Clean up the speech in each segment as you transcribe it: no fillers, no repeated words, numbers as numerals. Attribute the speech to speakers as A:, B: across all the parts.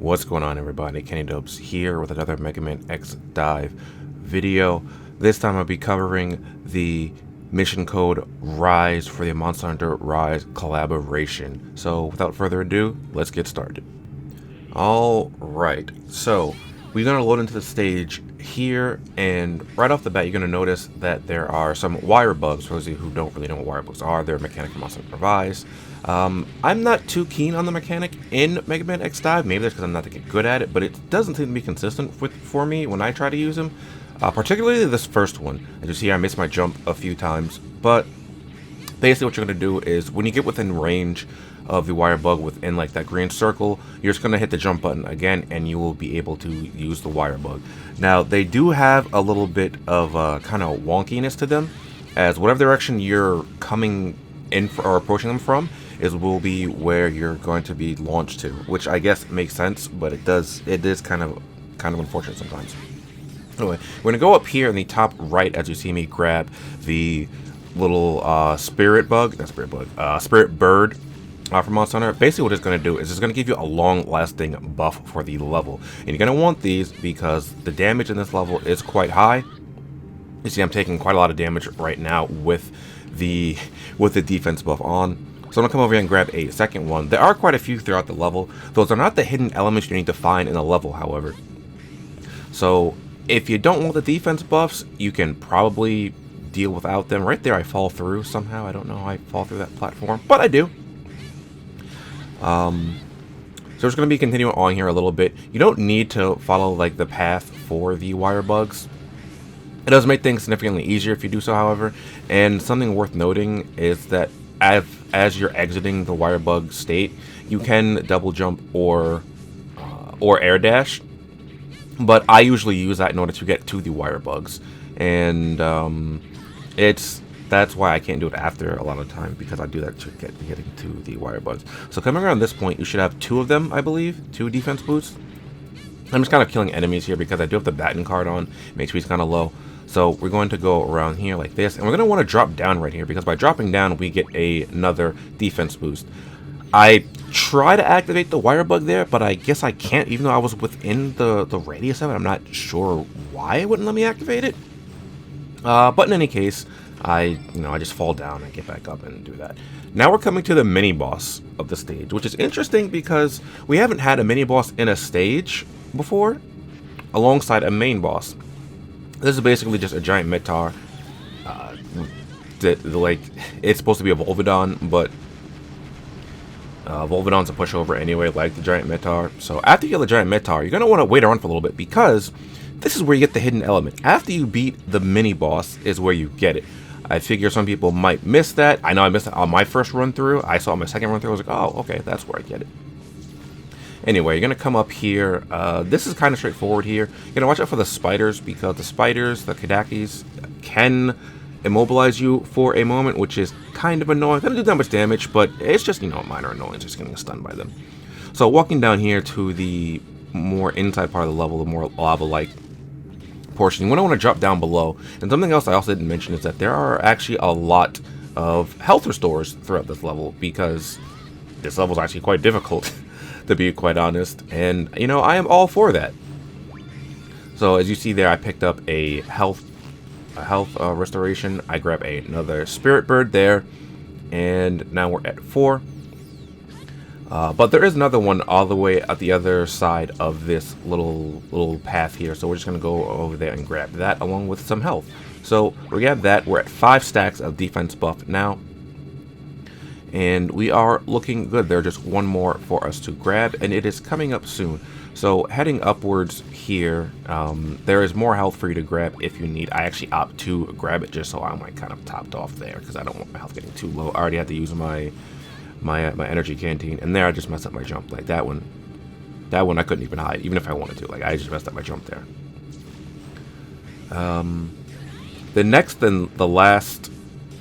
A: What's going on, everybody? TheKennyDubz here with another Mega Man X Dive video. This time I'll be covering the mission code RISE for the Monster Hunter Rise collaboration. So without further ado, let's get started. Alright, so we're going to load into the stage here, and right off the bat you're going to notice that there are some wire bugs. For those of you who don't really know what wire bugs are, they're a mechanic from Monster Hunter Rise. I'm not too keen on the mechanic in Mega Man X Dive. Maybe that's because I'm not that good at it, but it doesn't seem to be consistent for me when I try to use them. Particularly this first one. As you see, I missed my jump a few times, but basically what you're going to do is when you get within range of the wire bug within like that green circle, you're just going to hit the jump button again and you will be able to use the wire bug. Now they do have a little bit of kind of wonkiness to them, as whatever direction you're coming in or approaching them from will be where you're going to be launched to, which I guess makes sense, but it is kind of unfortunate sometimes. Anyway, we're going to go up here in the top right as you see me grab the little spirit bird from Monster Hunter. Basically what it's going to do is it's going to give you a long-lasting buff for the level, and you're going to want these because the damage in this level is quite high. You see I'm taking quite a lot of damage right now with the defense buff on. So I'm going to come over here and grab a second one. There are quite a few throughout the level. Those are not the hidden elements you need to find in a level, however. So if you don't want the defense buffs, you can probably deal without them. Right there I fall through somehow. I don't know how I fall through that platform, but I do. So we're just going to be continuing on here a little bit. You don't need to follow like the path for the wire bugs. It does make things significantly easier if you do so, however. And something worth noting is that as you're exiting the wire bug state, you can double jump or air dash. But I usually use that in order to get to the wire bugs, and that's why I can't do it after a lot of time, because I do that to getting to the wire bugs. So coming around this point, you should have two of them, I believe, 2 defense boosts. I'm just kind of killing enemies here because I do have the baton card on. Makes me kind of low. So we're going to go around here like this, and we're going to want to drop down right here, because by dropping down we get another defense boost. I try to activate the wire bug there, but I guess I can't, even though I was within the radius of it. I'm not sure why it wouldn't let me activate it. But in any case, I just fall down and get back up and do that. Now we're coming to the mini boss of the stage, which is interesting because we haven't had a mini boss in a stage before alongside a main boss. This is basically just a giant Metar. It's supposed to be a Volvidon, but Volvidon's a pushover anyway, like the giant Metar. So after you get the giant Metar, you're going to want to wait around for a little bit, because this is where you get the hidden element. After you beat the mini boss is where you get it. I figure some people might miss that. I know I missed it on my first run through. I saw it on my second run through. I was like, oh, okay, that's where I get it. Anyway, you're going to come up here. This is kind of straightforward here. You're going to watch out for the spiders, because the spiders, the Kadakis, can immobilize you for a moment, which is kind of annoying. Doesn't do that much damage, but it's just, minor annoyance, just getting stunned by them. So walking down here to the more inside part of the level, the more lava-like portion, you want to drop down below. And something else I also didn't mention is that there are actually a lot of health restores throughout this level, because this level is actually quite difficult, to be quite honest. And, I am all for that. So as you see there, I picked up a health restoration. I grab another spirit bird there, and now we're at 4. But there is another one all the way at the other side of this little path here, so we're just gonna go over there and grab that along with some health. So we grab that. We're at 5 stacks of defense buff now, and we are looking good. There's just one more for us to grab, and it is coming up soon. So heading upwards here, there is more health for you to grab if you need. I actually opt to grab it just so I'm like kind of topped off there, because I don't want my health getting too low. I already had to use my energy canteen, and there I just messed up my jump. Like that one I couldn't even hide, even if I wanted to. Like I just messed up my jump there. The next and the last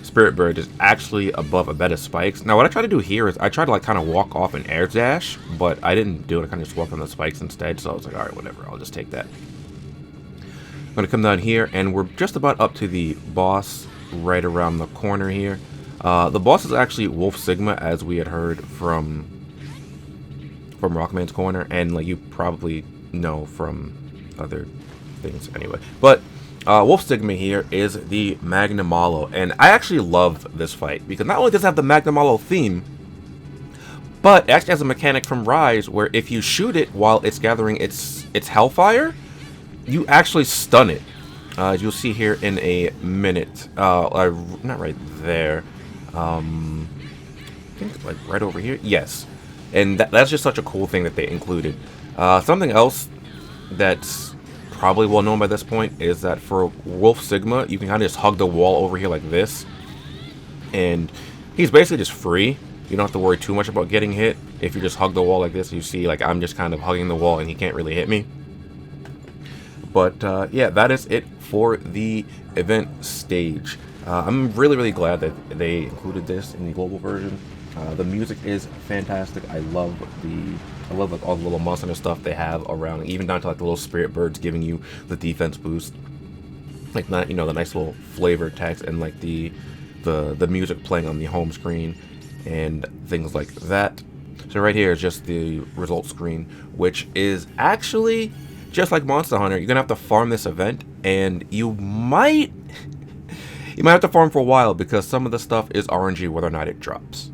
A: spirit bird is actually above a bed of spikes. Now what I try to do here is I try to like kind of walk off and air dash, but I didn't do it. I kind of just walked on the spikes instead, so I was like, alright, whatever, I'll just take that. I'm going to come down here, and we're just about up to the boss right around the corner here. The boss is actually Wolf Sigma, as we had heard from from Rockman's Corner, and like you probably know from other things anyway. But Wolf Sigma here is the Magnamalo, and I actually love this fight because not only does it have the Magnamalo theme, but it actually has a mechanic from Rise where if you shoot it while it's gathering its Hellfire, you actually stun it. As you'll see here in a minute. Not right there. I think like right over here. Yes, and that's just such a cool thing that they included. Something else that's probably well known by this point is that for Wolf Sigma, you can kind of just hug the wall over here like this, and he's basically just free. You don't have to worry too much about getting hit. If you just hug the wall like this, you see like I'm just kind of hugging the wall and he can't really hit me. But yeah, that is it for the event stage. I'm really glad that they included this in the global version. The music is fantastic. I love like all the little monster stuff they have around, even down to like the little spirit birds giving you the defense boost. Like that, you know, the nice little flavor text and like the music playing on the home screen and things like that. So right here is just the result screen, which is actually just like Monster Hunter. You're gonna have to farm this event, and you might have to farm for a while because some of the stuff is RNG whether or not it drops.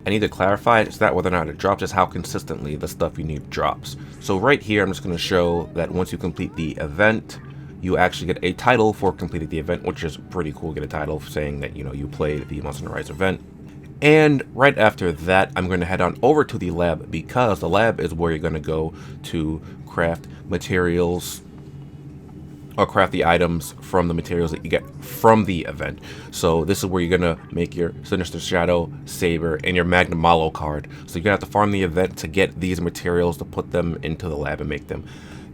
A: I need to clarify it's not whether or not it drops, it's how consistently the stuff you need drops. So right here I'm just going to show that once you complete the event, you actually get a title for completing the event, which is pretty cool. Get a title saying that, you know, you played the Monster Hunter Rise event. And right after that, I'm going to head on over to the lab because the lab is where you're going to go to craft materials or craft the items from the materials that you get from the event. So this is where you're gonna make your Sinister Shadow Saber and your Magnamalo card. So you're gonna have to farm the event to get these materials to put them into the lab and make them.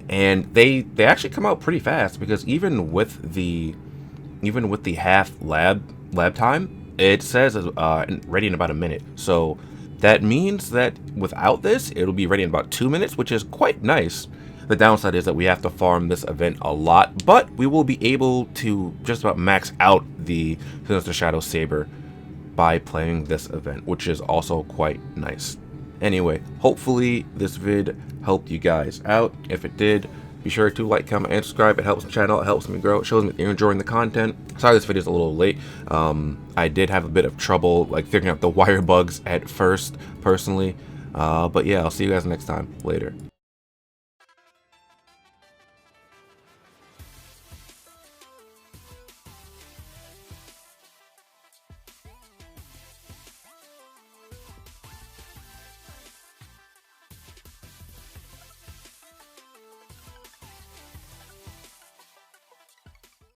A: And they actually come out pretty fast because even with the half lab time, it says ready in about a minute. So that means that without this, it'll be ready in about 2 minutes, which is quite nice. The downside is that we have to farm this event a lot, but we will be able to just about max out the Sinister Shadow Saber by playing this event, which is also quite nice. Anyway, hopefully this vid helped you guys out. If it did, be sure to like, comment, and subscribe. It helps the channel, it helps me grow, it shows me that you're enjoying the content. Sorry this video is a little late. I did have a bit of trouble like figuring out the wire bugs at first, personally. But yeah, I'll see you guys next time. Later.